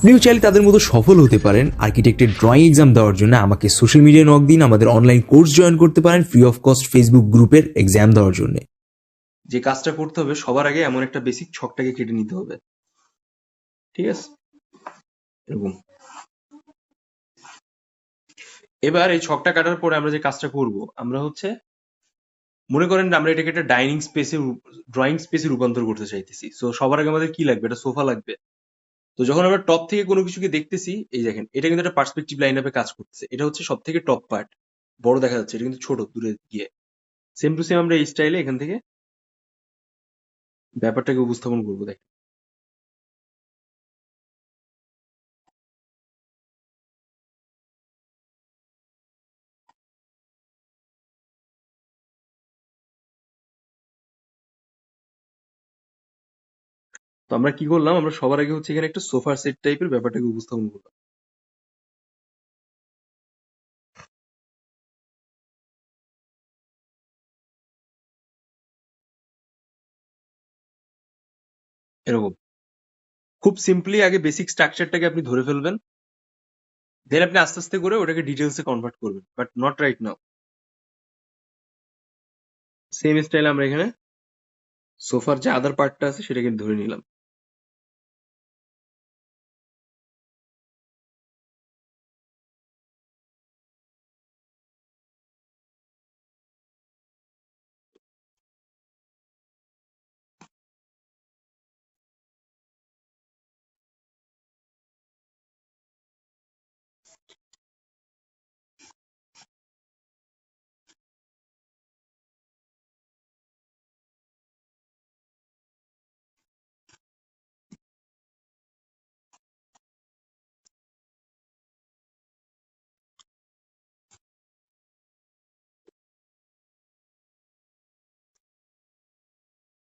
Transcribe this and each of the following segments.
আপনিও চাইলে তাদের মতো সফল হতে পারেন। আর্কিটেক্টের ড্রয়িং এক্সাম দেওয়ার জন্য আমাকে সোশ্যাল মিডিয়ায় নক দিন, আমাদের অনলাইন কোর্স জয়েন করতে পারেন ফ্রি অফ কস্ট ফেসবুক গ্রুপের এক্সাম দেওয়ার জন্য। যে কাজটা করতে হবে সবার আগে এমন একটা বেসিক ছকটাকে কেটে নিতে হবে, ঠিক আছে? এরকম। এবার এই ছকটা কাটার পরে আমরা যে কাজটা করব, আমরা হচ্ছে মনে করেন আমরা এটাকে একটা ডাইনিং স্পেসে, ড্রয়িং স্পেসে রূপান্তর করতে চাইতেছি। সো সবার আগে আমাদের কি লাগবে? একটা সোফা লাগবে। তো যখন আমরা টপ থেকে কোনো কিছুকে দেখতেছি, এই দেখেন এটা কিন্তু একটা পার্সপেক্টিভ লাইন আপে কাজ করতেছে। এটা হচ্ছে সব থেকে টপ পার্ট, বড় দেখা যাচ্ছে, এটা কিন্তু ছোট দূরে গিয়ে। সেম টু সেম আমরা এই স্টাইলে এখান থেকে ব্যাপারটাকে উপস্থাপন করবো। দেখেন তো আমরা কি করলাম, আমরা সবার আগে হচ্ছে এখানে একটা সোফার সেট টাইপের ব্যাপারটাকে উপস্থাপন করলাম। এরকম খুব সিম্পলি আগে বেসিক স্ট্রাকচারটাকে আপনি ধরে ফেলবেন, দেন আপনি আস্তে আস্তে করে ওটাকে ডিটেলসে কনভার্ট করবেন, but not right now. Same স্টাইলে আমরা এখানে সোফার যে আদার পার্টটা আছে সেটাকে ধরে নিলাম।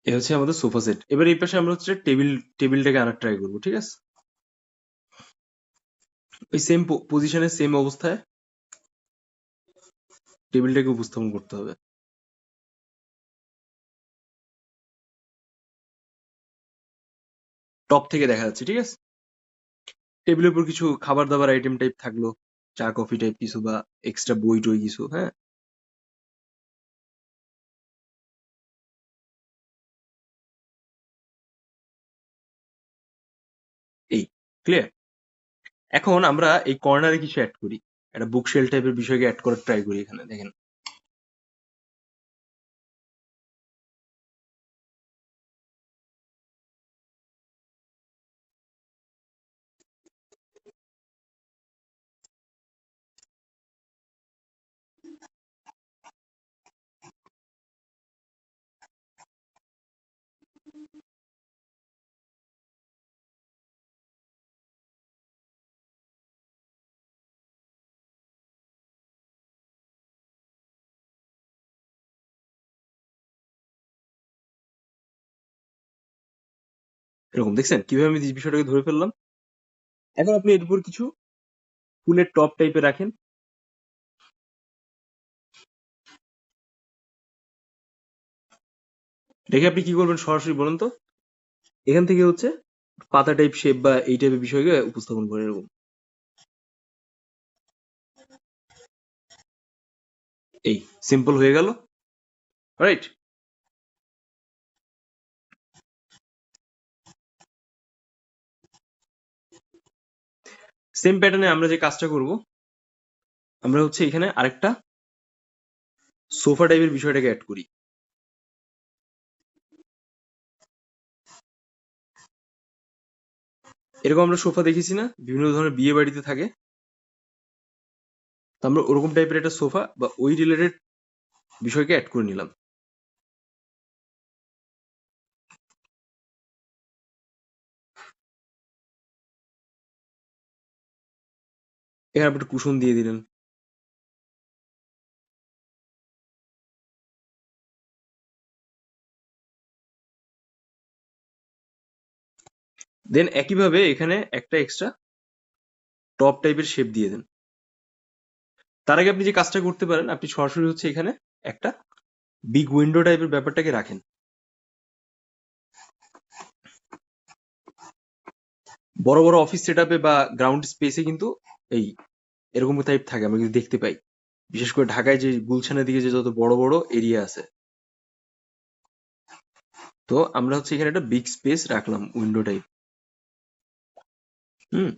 এ হচ্ছে আমাদের সোফা সেট। এবার এই পাশে আমরা হচ্ছে টেবিলটাকে আনার ট্রাই করবো, ঠিক আছে? ওই সেম পজিশনে সেম অবস্থায় টেবিলটাকে উপস্থাপন করতে হবে। টপ থেকে দেখা যাচ্ছে, ঠিক আছে? টেবিলের উপর কিছু খাবার দাবার আইটেম টাইপ থাকলো, চা কফি টাইপ কিছু বা এক্সট্রা বই টই কিছু, হ্যাঁ? এই ক্লিয়ার। এখন আমরা এই কর্নারে কিছু অ্যাড করি, একটা বুক শেল টাইপের বিষয়কে অ্যাড করার ট্রাই করি এখানে। দেখেন এরকম, দেখছেন কিভাবে আমি এই বিষয়টাকে ধরে ফেললাম? এখন আপনি এর উপর কিছু ফুলের টপ টাইপের রাখেন। রেখে আপনি কি করবেন সরাসরি বলুন তো? এখান থেকে হচ্ছে পাতা টাইপ শেপ বা এই টাইপের বিষয়কে উপস্থাপন করে এরকম। এই সিম্পল হয়ে গেল, রাইট? সেম প্যাটার্নে আমরা যে কাজটা করব, আমরা হচ্ছে এখানে আরেকটা সোফা টাইপের বিষয়টাকে অ্যাড করি। এরকম আমরা সোফা দেখেছি না, বিভিন্ন ধরনের বিয়ে বাড়িতে থাকে? তো আমরা ওরকম টাইপের একটা সোফা বা ওই রিলেটেড বিষয়কে অ্যাড করে নিলাম। এখানে আপনি একটা কুশন দিয়ে দিলেন। দেন একইভাবে এখানে একটা এক্সট্রা টপ টাইপের শেপ দিয়ে দেন। তার আগে আপনি যে কাজটা করতে পারেন, আপনি সরাসরি হচ্ছে এখানে একটা বিগ উইন্ডো টাইপের ব্যাপারটাকে রাখেন। বড় বড় অফিস সেটআপে বা গ্রাউন্ড স্পেসে কিন্তু এই এরকম টাইপ থাকে, আমরা কিন্তু দেখতে পাই। বিশেষ করে ঢাকায় যে গুলশানের দিকে যে যত বড় বড় এরিয়া আছে। তো আমরা হচ্ছে এখানে একটা বিগ স্পেস রাখলাম উইন্ডো টাইপ। হুম।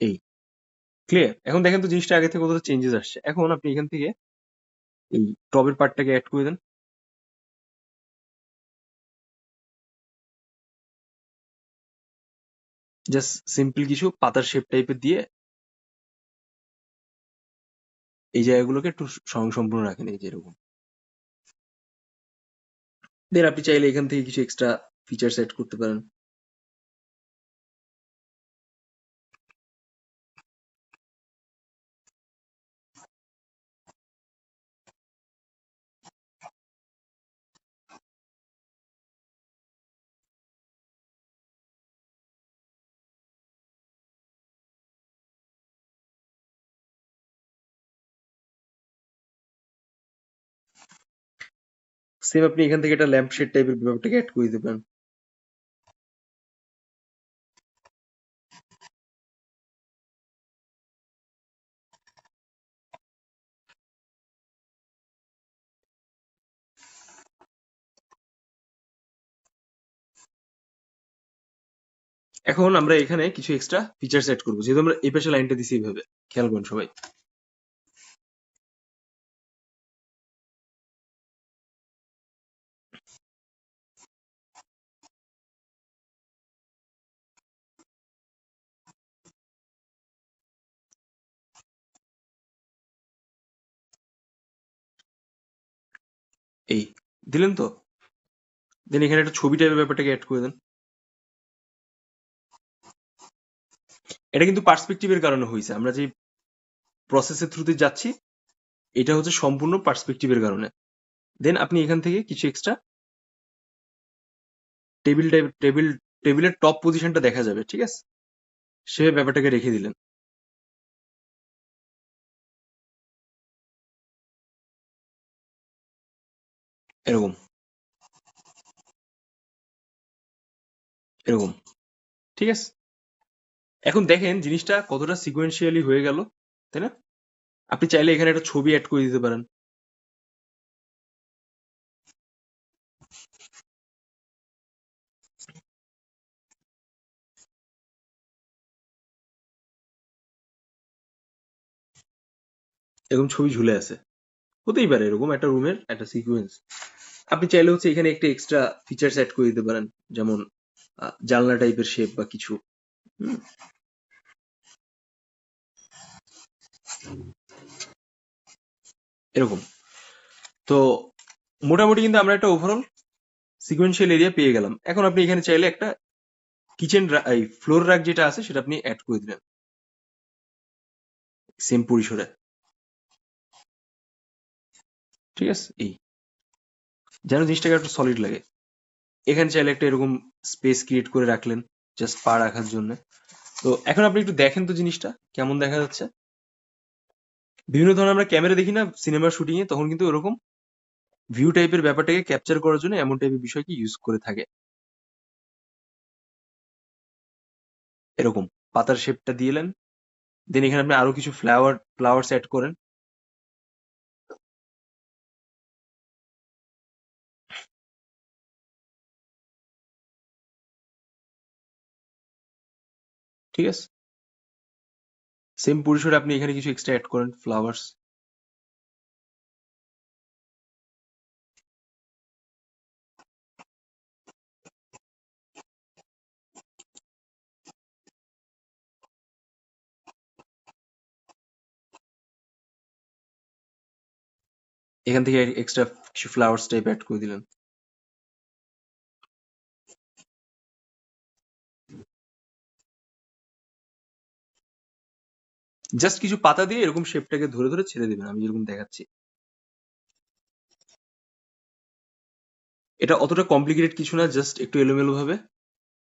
এই ক্লিয়ার। এখন দেখেন তো জিনিসটা আগে থেকে কতটা চেঞ্জেস আসছে। এখন আপনি এখান থেকে এই টবের পার্টটাকে অ্যাড করে দেন। জাস্ট সিম্পল কিছু পাতার শেপ টাইপের দিয়ে এই জায়গাগুলোকে একটু স্বয়ংসম্পূর্ণ রাখেন, এই যে এরকম। দেন আপনি চাইলে এখান থেকে কিছু এক্সট্রা ফিচার সেট করতে পারেন। সেম আপনি এখান থেকে একটা ল্যাম্প শেড টাইপের ব্যাপারটাকে অ্যাড করে দিতে পারেন। এখন আমরা এখানে কিছু এক্সট্রা ফিচার সেট করবো, যেহেতু আমরা এই পাশে লাইনটা দিছি এইভাবে। খেয়াল করুন সবাই। এই দিলেন তো। দেন এখানে একটা ছবি টাইপের ব্যাপারটাকে অ্যাড করে দেন। এটা কিন্তু পার্সপেক্টিভের কারণে হয়েছে, আমরা যে প্রসেসের থ্রুতে যাচ্ছি এটা হচ্ছে সম্পূর্ণ পার্সপেক্টিভের কারণে। দেন আপনি এখান থেকে কিছু এক্সট্রা টেবিল টাইপ টেবিলের টপ পজিশনটা দেখা যাবে, ঠিক আছে? সে ব্যাপারটাকে রেখে দিলেন এরকম এরকম, ঠিক আছে? এখন দেখেন জিনিসটা কতটা সিকোয়েন্সিয়ালি হয়ে গেল, তাই না? আপনি চাইলে এখানে একটা ছবি অ্যাড করে দিতে পারেন। এরকম ছবি ঝুলে আছে, হতেই পারে এরকম একটা রুমের একটা সিকোয়েন্স। আপনি চাইলে হচ্ছে এখানে একটা এক্সট্রা ফিচার অ্যাড করে দিতে পারেন, যেমন জানলা টাইপের শেপ বা কিছু। হুম, এরকম। তো মোটামুটি কিন্তু আমরা একটা ওভারঅল সিকোয়েন্সিয়াল এরিয়া পেয়ে গেলাম। এখন আপনি এখানে চাইলে একটা কিচেন এই ফ্লোর র্যাক যেটা আছে সেটা আপনি অ্যাড করে দিলেন সেম পরিসরে, ঠিক আছে? এই যেন জিনিসটাকে একটু সলিড লাগে। এখানে চাইলে একটা এরকম স্পেস ক্রিয়েট করে রাখলেন জাস্ট পা রাখার জন্য। তো এখন আপনি একটু দেখেন তো জিনিসটা কেমন দেখা যাচ্ছে। বিভিন্ন ধরনের আমরা ক্যামেরা দেখি না সিনেমার শুটিং এ, তখন কিন্তু ওরকম ভিউ টাইপের ব্যাপারটাকে ক্যাপচার করার জন্য এমন টাইপের বিষয়কে ইউজ করে থাকে। এরকম পাতার শেপটা দিলেন। দেন এখানে আপনি আরো কিছু ফ্লাওয়ার অ্যাড করেন। ঠিক আছে? সেম পরিসরে আপনি এখানে কিছু এক্সট্রা অ্যাড করেন ফ্লাওয়ার্স। এখান থেকে এক্সট্রা কিছু ফ্লাওয়ার্স টাইপ অ্যাড করে দিলেন। জাস্ট কিছু পাতা দিয়ে এরকম শেপটাকে ধরে ধরে ছেড়ে দিবেন, আমি যেরকম দেখাচ্ছি। এটা অতটা কমপ্লিকেটেড কিছু না, জাস্ট একটু এলোমেলো ভাবে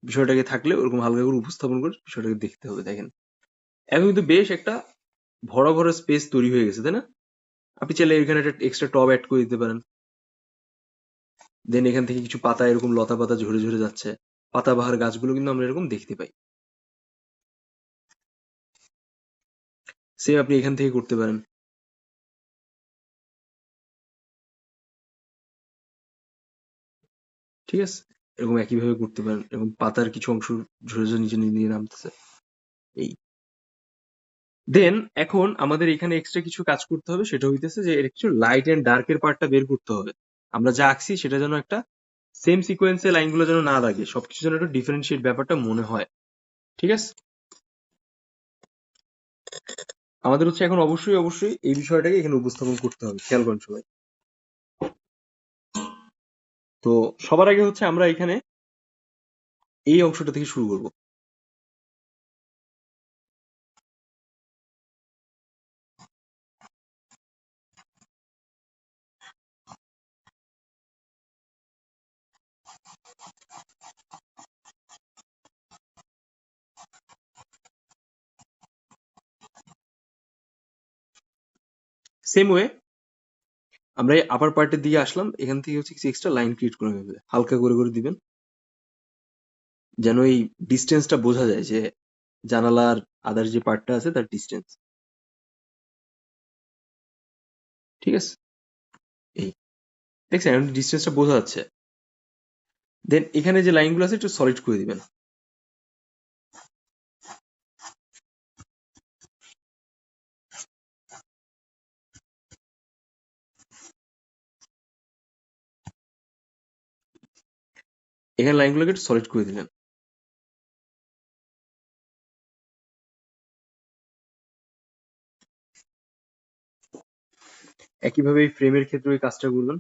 বিষয়টাকে থাকলে ওরকম হালকা করে উপস্থাপন করে বিষয়টাকে দেখতে হবে। দেখেন এখন কিন্তু বেশ একটা ভরা ভরা স্পেস তৈরি হয়ে গেছে, তাই না? আপনি চাইলে এখানে একটা এক্সট্রা টব অ্যাড করে দিতে পারেন। দেন এখান থেকে কিছু পাতা এরকম লতা পাতা ঝরে ঝরে যাচ্ছে, পাতাবাহার গাছগুলো কিন্তু আমরা এরকম দেখতে পাই। সেম আপনি এখান থেকে করতে পারেন। ঠিক আছে, এরকম একইভাবে করতে পারেন, এরকম পাতার কিছু অংশ ঝরে ঝরে নিচে নিয়ে নামতেছে। এই দেন এখন আমাদের এখানে এক্সট্রা কিছু কাজ করতে হবে, সেটা হইতেছে যে এর কিছু লাইট এন্ড ডার্কের পার্টটা বের করতে হবে। আমরা যা আঁকছি সেটা যেন একটা সেম সিকোয়েন্সে লাইনগুলো যেন না লাগে, সবকিছু যেন একটা ডিফারেন্সিয়েট ব্যাপারটা মনে হয়। ঠিক আছে, আমাদের হচ্ছে এখন অবশ্যই অবশ্যই এই বিষয়টাকে এখানে উপস্থাপন করতে হবে, খেয়াল করেন সবাই। তো সবার আগে হচ্ছে আমরা এখানে এই অংশটা থেকে শুরু করব। সেম ওয়ে আমরা এই আপার পার্টের দিকে আসলাম, এখান থেকে হচ্ছে কিছু এক্সট্রা লাইন ক্রিয়েট করে নেবে, হালকা করে করে দিবেন, যেন এই ডিস্টেন্সটা বোঝা যায় যে জানালার আদার যে পার্টটা আছে তার ডিস্টেন্স। ঠিক আছে, এই দেখছেন এখন ডিস্টেন্সটা বোঝা যাচ্ছে। দেন এখানে যে লাইনগুলো আছে একটু সলিড করে দিবেন। এখানে লাইনগুলোকে একটু সলিড করে দিলেন। একইভাবে এই ফ্রেমের ক্ষেত্রে ওই কাজটা করবেন।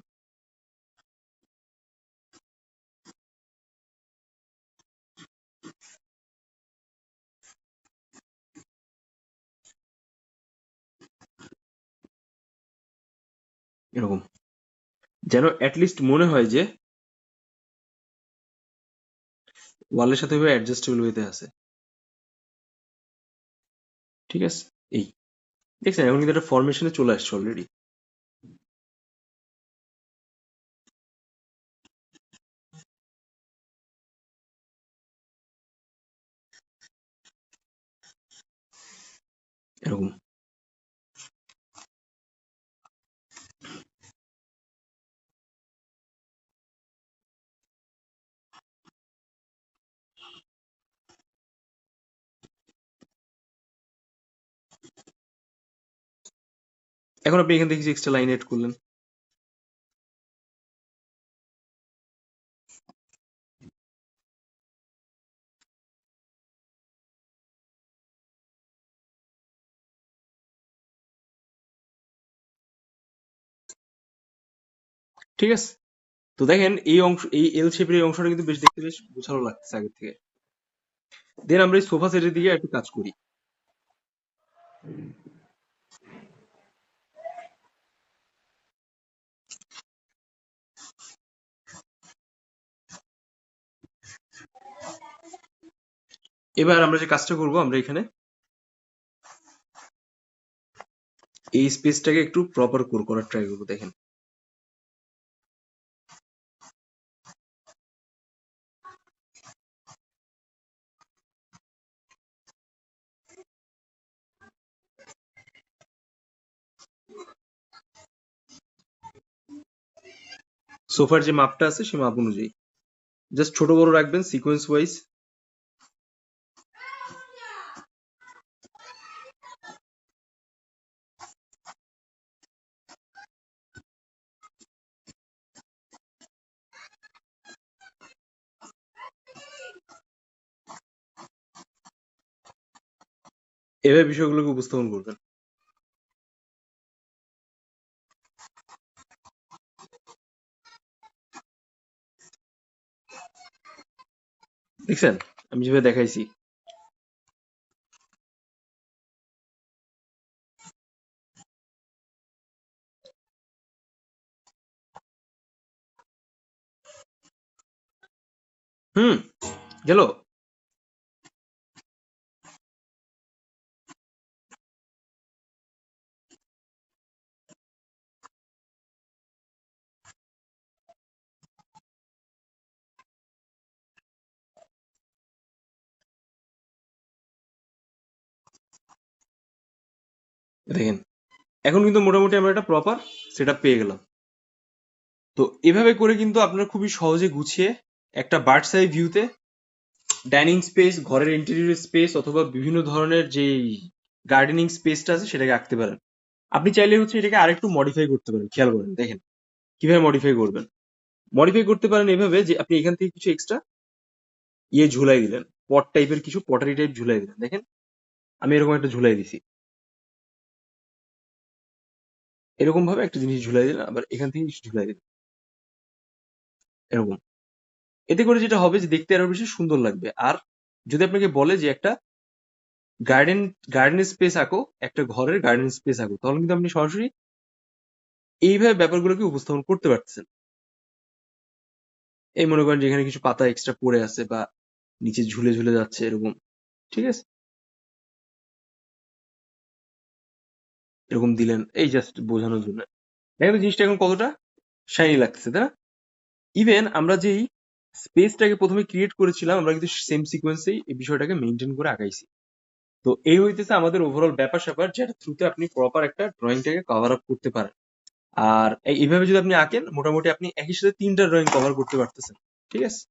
এরকম যেন অ্যাটলিস্ট মনে হয় যে ওয়ালের সাথে অ্যাডজাস্টেবল হইতে আছে। ঠিক আছে, এই দেখছেন এখন কিন্তু একটা ফরমেশনে চলে আসছে অলরেডি। এরকম এখন আপনি এখান থেকে কিছু এক্সট্রা লাইন এড করলেন। ঠিক আছে, তো দেখেন এই অংশ, এই এল শেপের এই অংশটা কিন্তু বেশ দেখতে বেশ গোছালো লাগছে আগের থেকে। দেন আমরা এই সোফা সেটের দিকে একটু কাজ করি। এবার আমরা যে কাজটা করব, আমরা এখানে এই স্পেসটাকে একটু প্রপার করার ট্রাই করবো। দেখেন সোফার যে মাপটা আছে সেই মাপ অনুযায়ী জাস্ট ছোট বড় রাখবেন সিকোয়েন্স ওয়াইজ। এভাবে বিষয়গুলোকে উপস্থাপন করবেন। দেখছেন আমি যেভাবে দেখাইছি। হুম, গেল। দেখেন এখন কিন্তু মোটামুটি আমরা একটা প্রপার সেটআপ পেয়ে গেলাম। তো এভাবে করে কিন্তু আপনারা খুবই সহজে গুছিয়ে একটা বার্ডস আই ভিউতে ডাইনিং স্পেস, ঘরের ইন্টেরিয়র স্পেস অথবা বিভিন্ন ধরনের যে গার্ডেনিং স্পেসটা আছে সেটাকে আঁকতে পারেন। আপনি চাইলে হচ্ছে এটাকে আরেকটু মডিফাই করতে পারেন। খেয়াল করেন, দেখেন কিভাবে মডিফাই করবেন। মডিফাই করতে পারেন এভাবে যে আপনি এখান থেকে কিছু এক্সট্রা ঝুলাই দিলেন, পট টাইপের কিছু পটারি টাইপ ঝুলাই দিলেন। দেখেন আমি এরকম একটা ঝুলাই দিছি, এরকম ভাবে একটা জিনিস ঝুলাই দিলেন, আবার এখান থেকে কিছু ঝুলাই দিলেন এরকম। এতে করে যেটা হবে যে দেখতে আরো বেশি সুন্দর লাগবে। আর যদি আপনাকে বলে যে একটা গার্ডেন গার্ডেন স্পেস আঁকো, একটা ঘরের গার্ডেন স্পেস আঁকো, তাহলে কিন্তু আপনি সরাসরি এইভাবে ব্যাপারগুলোকে উপস্থাপন করতে পারতেছেন। এই মনে করেন যে এখানে কিছু পাতা এক্সট্রা পড়ে আছে বা নিচে ঝুলে ঝুলে যাচ্ছে এরকম, ঠিক আছে, এরকম দিলেন এই জাস্ট বোঝানোর জন্য। দেখেন তো জিনিসটা এখন কতটা শাইনি লাগতেছে, তাই না? ইভেন আমরা যেই স্পেসটাকে প্রথমে ক্রিয়েট করেছিলাম, আমরা কিন্তু সেম সিকোয়েন্সেই এই বিষয়টাকে মেনটেন করে আগাইছি। তো এই হইতেছে আমাদের ওভারঅল ব্যাপার স্যাপার, যেটা থ্রুতে আপনি প্রপার একটা ড্রয়িংটাকে কভার আপ করতে পারেন। আর এইভাবে যদি আপনি আঁকেন, মোটামুটি আপনি একই সাথে 3টা ড্রয়িং কভার করতে পারতেছেন। ঠিক আছে?